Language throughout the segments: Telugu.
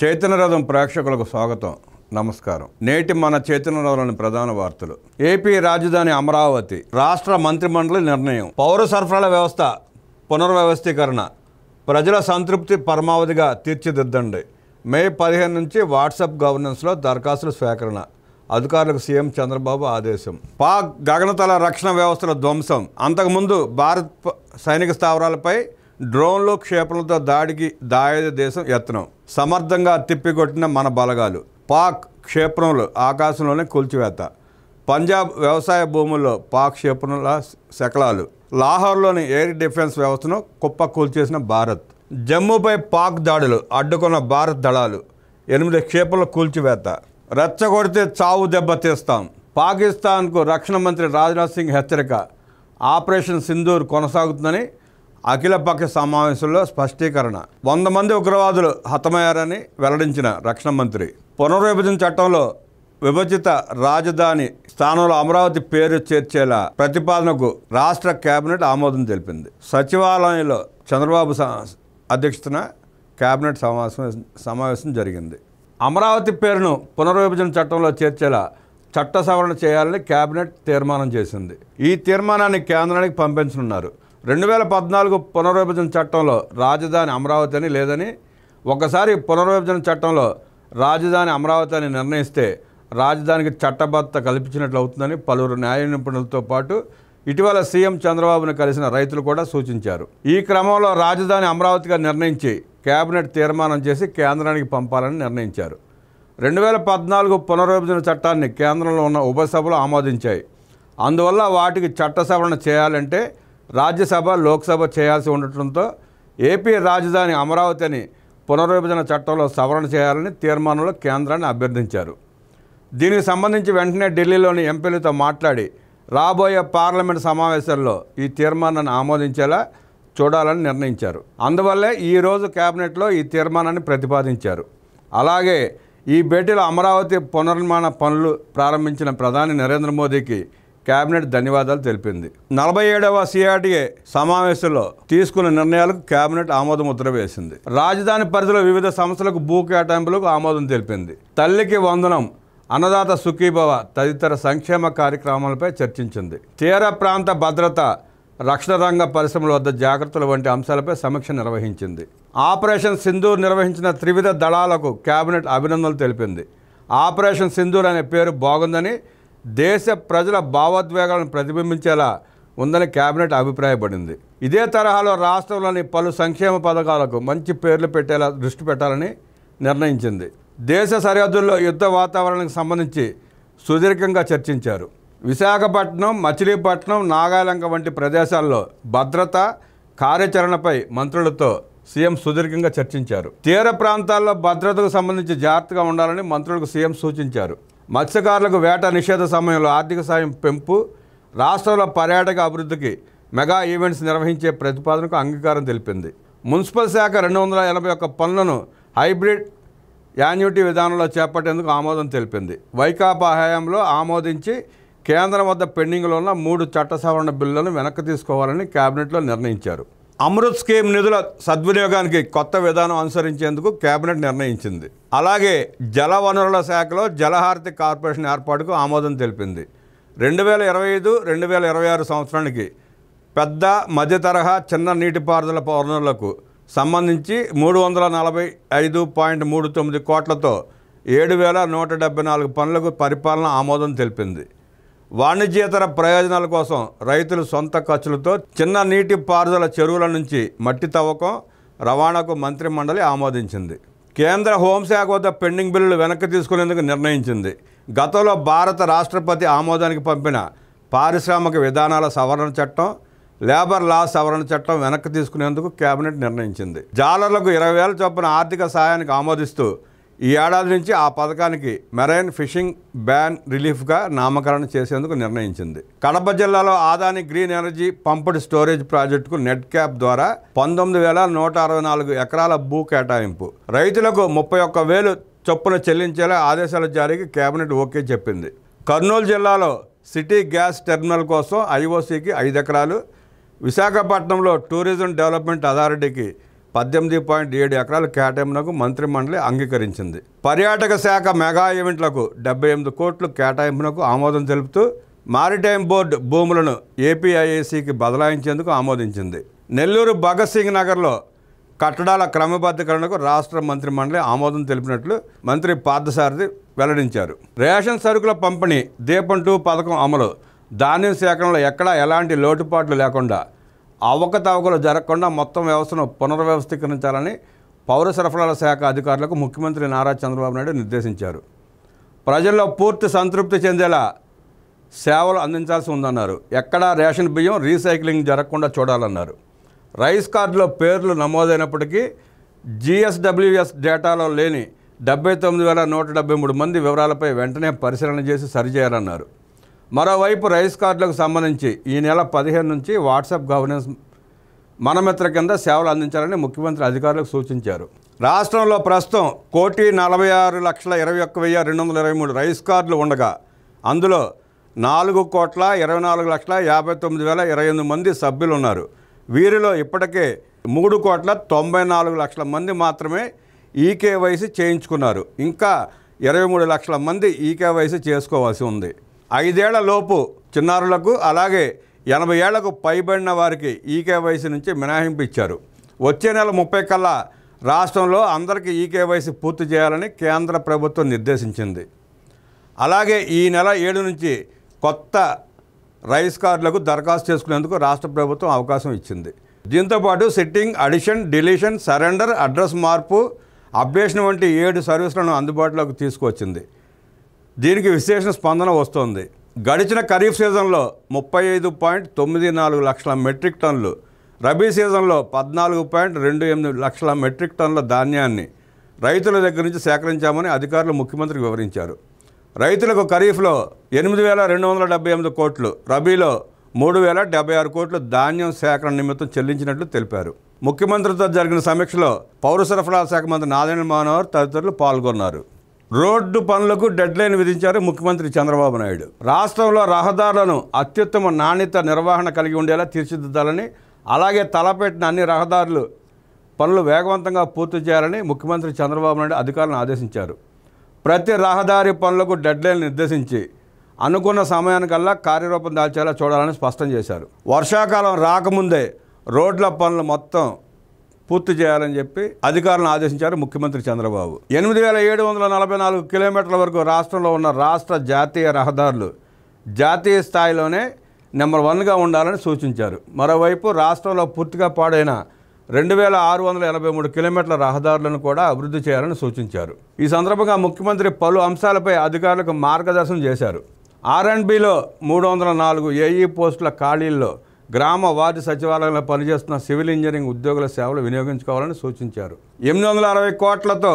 చైతన్య రథం ప్రేక్షకులకు స్వాగతం. నమస్కారం. నేటి మన చైతన్య రథంలోని ప్రధాన వార్తలు. ఏపీ రాజధాని అమరావతి రాష్ట్ర మంత్రిమండలి నిర్ణయం. పౌర సరఫరాల వ్యవస్థ పునర్వ్యవస్థీకరణ ప్రజల సంతృప్తి పరమావధిగా తీర్చిదిద్దండి. మే 15 నుంచి వాట్సాప్ గవర్నెన్స్లో దరఖాస్తుల స్వీకరణ. అధికారులకు సీఎం చంద్రబాబు ఆదేశం. పాక్ గగనతల రక్షణ వ్యవస్థల ధ్వంసం. అంతకుముందు భారత్ సైనిక స్థావరాలపై డ్రోన్లు క్షేపణలతో దాడికి దాయాది దేశం యత్నం. సమర్థంగా తిప్పికొట్టిన మన బలగాలు. పాక్ క్షేపణులు ఆకాశంలోనే కూల్చివేత. పంజాబ్ వ్యవసాయ భూముల్లో పాక్ క్షేపణుల శకలాలు. లాహోర్లోని ఎయిర్ డిఫెన్స్ వ్యవస్థను కుప్ప కూల్చేసిన భారత్. జమ్మూపై పాక్ దాడులు అడ్డుకున్న భారత్ దళాలు. 8 క్షేపణుల కూల్చివేత. రెచ్చగొడితే చావు దెబ్బ తీస్తాం. పాకిస్తాన్కు రక్షణ మంత్రి రాజ్నాథ్ సింగ్ హెచ్చరిక. ఆపరేషన్ సింధూర్ కొనసాగుతుందని అఖిలపక్ష సమావేశంలో స్పష్టీకరణ. 100 మంది ఉగ్రవాదులు హతమయ్యారని వెల్లడించిన రక్షణ మంత్రి. పునర్విభజన చట్టంలో విభజిత రాజధాని స్థానంలో అమరావతి పేరు చేర్చేలా ప్రతిపాదనకు రాష్ట్ర కేబినెట్ ఆమోదం తెలిపింది. సచివాలయంలో చంద్రబాబు అధ్యక్షతన కేబినెట్ సమావేశం జరిగింది. అమరావతి పేరును పునర్విభజన చట్టంలో చేర్చేలా చట్ట సవరణ చేయాలని కేబినెట్ తీర్మానం చేసింది. ఈ తీర్మానాన్ని కేంద్రానికి పంపించనున్నారు. 2014 పునర్విభజన చట్టంలో రాజధాని అమరావతి అని లేదని, ఒకసారి పునర్విభజన చట్టంలో రాజధాని అమరావతి అని నిర్ణయిస్తే రాజధానికి చట్టబద్ధత కల్పించినట్లు అవుతుందని పలువురు న్యాయ నిపుణులతో పాటు ఇటీవల సీఎం చంద్రబాబును కలిసిన రైతులు కూడా సూచించారు. ఈ క్రమంలో రాజధాని అమరావతిగా నిర్ణయించి కేబినెట్ తీర్మానం చేసి కేంద్రానికి పంపాలని నిర్ణయించారు. 2014 పునర్విభజన చట్టాన్ని కేంద్రంలో ఉన్న ఉభయ సభలు ఆమోదించాయి. అందువల్ల వాటికి చట్ట సవరణ చేయాలంటే రాజ్యసభ, లోక్సభ చేయాల్సి ఉండటంతో ఏపీ రాజధాని అమరావతి అని పునర్విభజన చట్టంలో సవరణ చేయాలని తీర్మానంలో కేంద్రాన్ని అభ్యర్థించారు. దీనికి సంబంధించి వెంటనే ఢిల్లీలోని ఎంపీలతో మాట్లాడి రాబోయే పార్లమెంట్ సమావేశాల్లో ఈ తీర్మానాన్ని ఆమోదించేలా చూడాలని నిర్ణయించారు. అందువల్లే ఈరోజు కేబినెట్లో ఈ తీర్మానాన్ని ప్రతిపాదించారు. అలాగే ఈ భేటీలో అమరావతి పునర్నిర్మాణ పనులు ప్రారంభించిన ప్రధాని నరేంద్ర మోదీకి కేబినెట్ ధన్యవాదాలు తెలిపింది. 47వ సిఆర్డీఏ సమావేశంలో తీసుకున్న నిర్ణయాలకు కేబినెట్ ఆమోద ముద్ర వేసింది. రాజధాని పరిధిలో వివిధ సంస్థలకు భూ కేటాయింపులకు ఆమోదం తెలిపింది. తల్లికి వందనం, అన్నదాత సుఖీభవ తదితర సంక్షేమ కార్యక్రమాలపై చర్చించింది. తీర ప్రాంత భద్రత, రక్షణ రంగ పరిశ్రమల వద్ద జాగ్రత్తలు వంటి అంశాలపై సమీక్ష నిర్వహించింది. ఆపరేషన్ సింధూర్ నిర్వహించిన త్రివిధ దళాలకు కేబినెట్ అభినందనలు తెలిపింది. ఆపరేషన్ సింధూర్ అనే పేరు బాగుందని, దేశ ప్రజల భావోద్వేగాలను ప్రతిబింబించేలా ఉందని కేబినెట్ అభిప్రాయపడింది. ఇదే తరహాలో రాష్ట్రంలోని పలు సంక్షేమ పథకాలకు మంచి పేర్లు పెట్టేలా దృష్టి పెట్టాలని నిర్ణయించింది. దేశ సరిహద్దుల్లో యుద్ధ వాతావరణానికి సంబంధించి సుదీర్ఘంగా చర్చించారు. విశాఖపట్నం, మచిలీపట్నం, నాగాలంక వంటి ప్రదేశాల్లో భద్రత కార్యాచరణపై మంత్రులతో సీఎం సుదీర్ఘంగా చర్చించారు. తీర ప్రాంతాల్లో భద్రతకు సంబంధించి జాగ్రత్తగా ఉండాలని మంత్రులకు సీఎం సూచించారు. మత్స్యకారులకు వేట నిషేధ సమయంలో ఆర్థిక సాయం పెంపు, రాష్ట్రంలో పర్యాటక అభివృద్ధికి మెగా ఈవెంట్స్ నిర్వహించే ప్రతిపాదనకు అంగీకారం తెలిపింది. మున్సిపల్ శాఖ 281 పనులను హైబ్రిడ్ యాన్యుటీ విధానంలో చేపట్టేందుకు ఆమోదం తెలిపింది. వైకాపా హయాంలో ఆమోదించి కేంద్రం వద్ద పెండింగ్లో ఉన్న 3 చట్ట సవరణ బిల్లులను వెనక్కి తీసుకోవాలని కేబినెట్లో నిర్ణయించారు. అమృత్ స్కీమ్ నిధుల సద్వినియోగానికి కొత్త విధానం అనుసరించేందుకు కేబినెట్ నిర్ణయించింది. అలాగే జల వనరుల శాఖలో జలహారతి కార్పొరేషన్ ఏర్పాటుకు ఆమోదం తెలిపింది. 2025-2026 సంవత్సరానికి పెద్ద, మధ్య తరహా, చిన్న నీటిపారుదల వనరులకు సంబంధించి 345.39 కోట్లతో 7,174 పనులకు పరిపాలన ఆమోదం తెలిపింది. వాణిజ్యేతర ప్రయోజనాల కోసం రైతులు సొంత ఖర్చులతో చిన్న నీటి పారుదల చెరువుల నుంచి మట్టి తవ్వకం, రవాణాకు మంత్రి మండలి ఆమోదించింది. కేంద్ర హోంశాఖ వద్ద పెండింగ్ బిల్లులు వెనక్కి తీసుకునేందుకు నిర్ణయించింది. గతంలో భారత రాష్ట్రపతి ఆమోదానికి పంపిన పారిశ్రామిక విధానాల సవరణ చట్టం, లేబర్ లా సవరణ చట్టం వెనక్కి తీసుకునేందుకు కేబినెట్ నిర్ణయించింది. జాలర్లకు 20,000 చొప్పున ఆర్థిక సహాయానికి ఆమోదిస్తూ ఈ ఏడాది నుంచి ఆ పథకానికి మెరైన్ ఫిషింగ్ బ్యాన్ రిలీఫ్గా నామకరణ చేసేందుకు నిర్ణయించింది. కడప జిల్లాలో Adani green energy pumped storage ప్రాజెక్టుకు నెట్ క్యాప్ ద్వారా 19,164 ఎకరాల భూ కేటాయింపు, రైతులకు 31,000 చొప్పున చెల్లించేలా ఆదేశాల జారీకి కేబినెట్ ఓకే చెప్పింది. కర్నూలు జిల్లాలో సిటీ గ్యాస్ టెర్మినల్ కోసం ఐఓసీకి 5 ఎకరాలు, విశాఖపట్నంలో టూరిజం డెవలప్మెంట్ అథారిటీకి 18.7 ఎకరాల కేటాయింపునకు మంత్రిమండలి అంగీకరించింది. పర్యాటక శాఖ మెగా ఈవెంట్లకు 78 కోట్లు కేటాయింపునకు ఆమోదం తెలుపుతూ మారిటైమ్ బోర్డు భూములను ఏపీఐఏసీకి బదలాయించేందుకు ఆమోదించింది. నెల్లూరు భగత్ సింగ్ నగర్లో కట్టడాల క్రమబద్ధీకరణకు రాష్ట్ర మంత్రిమండలి ఆమోదం తెలిపినట్లు మంత్రి పార్థసారథి వెల్లడించారు. రేషన్ సరుకుల పంపిణీ దీపం 2 పథకం అమలు, ధాన్యం సేకరణలో ఎక్కడా ఎలాంటి లోటుపాట్లు లేకుండా అవకతవకలు జరగకుండా మొత్తం వ్యవస్థను పునర్వ్యవస్థీకరించాలని పౌర సరఫరాల శాఖ అధికారులకు ముఖ్యమంత్రి నారా చంద్రబాబు నాయుడు నిర్దేశించారు. ప్రజల్లో పూర్తి సంతృప్తి చెందేలా సేవలు అందించాల్సి ఉందన్నారు. ఎక్కడా రేషన్ బియ్యం రీసైక్లింగ్ జరగకుండా చూడాలన్నారు. రైస్ కార్డులో పేర్లు నమోదైనప్పటికీ GSWS డేటాలో లేని 79,173 మంది వివరాలపై వెంటనే పరిశీలన చేసి సరిచేయాలన్నారు. మరోవైపు రైస్ కార్డులకు సంబంధించి ఈ నెల 15 నుంచి వాట్సాప్ గవర్నెన్స్ మనమిత్ర కింద సేవలు అందించాలని ముఖ్యమంత్రి అధికారులకు సూచించారు. రాష్ట్రంలో ప్రస్తుతం 1,46,21,223 రైస్ కార్డులు ఉండగా అందులో 4,24,59,028 మంది సభ్యులు ఉన్నారు. వీరిలో ఇప్పటికే 3,94,00,000 మంది మాత్రమే ఈకేవైసీ చేయించుకున్నారు. ఇంకా 23 లక్షల మంది ఈకేవైసీ చేసుకోవాల్సి ఉంది. 5 ఏళ్ల లోపు చిన్నారులకు అలాగే 80 ఏళ్లకు పైబడిన వారికి ఈకేవైసీ నుంచి మినహాయింపు ఇచ్చారు. వచ్చే నెల 30 కల్లా రాష్ట్రంలో అందరికీ ఈకేవైసీ పూర్తి చేయాలని కేంద్ర ప్రభుత్వం నిర్దేశించింది. అలాగే ఈ నెల 7 నుంచి కొత్త రైస్ కార్డులకు దరఖాస్తు చేసుకునేందుకు రాష్ట్ర ప్రభుత్వం అవకాశం ఇచ్చింది. దీంతోపాటు sitting, addition, deletion, surrender, address మార్పు, అప్డేషన్ వంటి 7 సర్వీసులను అందుబాటులోకి తీసుకువచ్చింది. దీనికి విశేష స్పందన వస్తోంది. గడిచిన ఖరీఫ్ సీజన్లో 35.94 లక్షల మెట్రిక్ టన్నులు, రబీ సీజన్లో 14.28 లక్షల మెట్రిక్ టన్నుల ధాన్యాన్ని రైతుల దగ్గర నుంచి సేకరించామని అధికారులు ముఖ్యమంత్రికి వివరించారు. రైతులకు ఖరీఫ్లో 8,278 కోట్లు, రబీలో 3,076 కోట్లు ధాన్యం సేకరణ నిమిత్తం చెల్లించినట్లు తెలిపారు. ముఖ్యమంత్రితో జరిగిన సమీక్షలో పౌర సరఫరాల శాఖ మంత్రి నాదెండ్ల మనోహర్ తదితరులు పాల్గొన్నారు. రోడ్డు పనులకు డెడ్లైన్ విధించారు ముఖ్యమంత్రి చంద్రబాబు నాయుడు. రాష్ట్రంలో రహదారులను అత్యుత్తమ నాణ్యత నిర్వహణ కలిగి ఉండేలా తీర్చిదిద్దాలని, అలాగే తలపెట్టిన అన్ని రహదారులు పనులు వేగవంతంగా పూర్తి చేయాలని ముఖ్యమంత్రి చంద్రబాబు నాయుడు అధికారులను ఆదేశించారు. ప్రతి రహదారి పనులకు డెడ్లైన్ నిర్దేశించి అనుకున్న సమయానికల్లా కార్యరూపం దాల్చేలా చూడాలని స్పష్టం చేశారు. వర్షాకాలం రాకముందే రోడ్ల పనులు మొత్తం పూర్తి చేయాలని చెప్పి అధికారులను ఆదేశించారు ముఖ్యమంత్రి చంద్రబాబు. 8,744 కిలోమీటర్ల వరకు రాష్ట్రంలో ఉన్న రాష్ట్ర జాతీయ రహదారులు జాతీయ స్థాయిలోనే నెంబర్ 1గా ఉండాలని సూచించారు. మరోవైపు రాష్ట్రంలో పూర్తిగా పాడైన 2,683 కిలోమీటర్ల రహదారులను కూడా అభివృద్ధి చేయాలని సూచించారు. ఈ సందర్భంగా ముఖ్యమంత్రి పలు అంశాలపై అధికారులకు మార్గదర్శనం చేశారు. R&Bలో 304 ఏఈ పోస్టుల ఖాళీల్లో గ్రామ వార్డు సచివాలయంలో పనిచేస్తున్న సివిల్ ఇంజనీరింగ్ ఉద్యోగుల సేవలు వినియోగించుకోవాలని సూచించారు. 860 కోట్లతో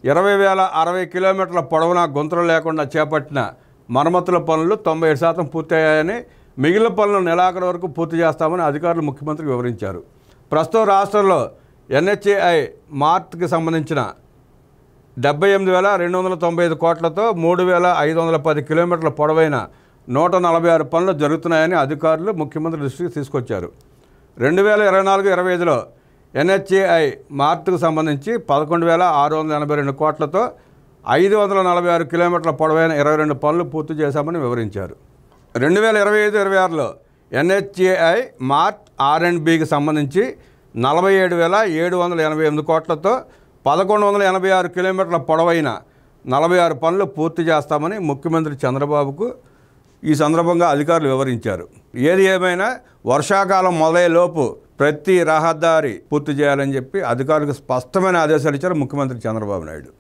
20,060 కిలోమీటర్ల పొడవునా గుంతలు లేకుండా చేపట్టిన మరమ్మతుల పనులు 97% పూర్తయ్యాయని, మిగిలిన పనులు నెలాఖరు వరకు పూర్తి చేస్తామని అధికారులు ముఖ్యమంత్రికి వివరించారు. ప్రస్తుతం రాష్ట్రంలో NHAI మార్ట్కి సంబంధించిన 78,295 కోట్లతో 3,510 కిలోమీటర్ల పొడవైన 146 పనులు జరుగుతున్నాయని అధికారులు ముఖ్యమంత్రి దృష్టికి తీసుకొచ్చారు. 2024-25లో NHAI మార్ట్కు సంబంధించి 11,682 కోట్లతో 546 కిలోమీటర్ల పొడవైన 22 పనులు పూర్తి చేశామని వివరించారు. 2025-26లో NHAI మార్ట్ R&Bకి సంబంధించి 47,788 కోట్లతో 1,186 కిలోమీటర్ల పొడవైన 46 పనులు పూర్తి చేస్తామని ముఖ్యమంత్రి చంద్రబాబుకు ఈ సందర్భంగా అధికారులు వివరించారు. ఏది ఏమైనా వర్షాకాలం మొదలయ్యేలోపు ప్రతి రహదారి పూర్తి చేయాలని చెప్పి అధికారులకు స్పష్టమైన ఆదేశాలు ఇచ్చారు ముఖ్యమంత్రి చంద్రబాబు నాయుడు.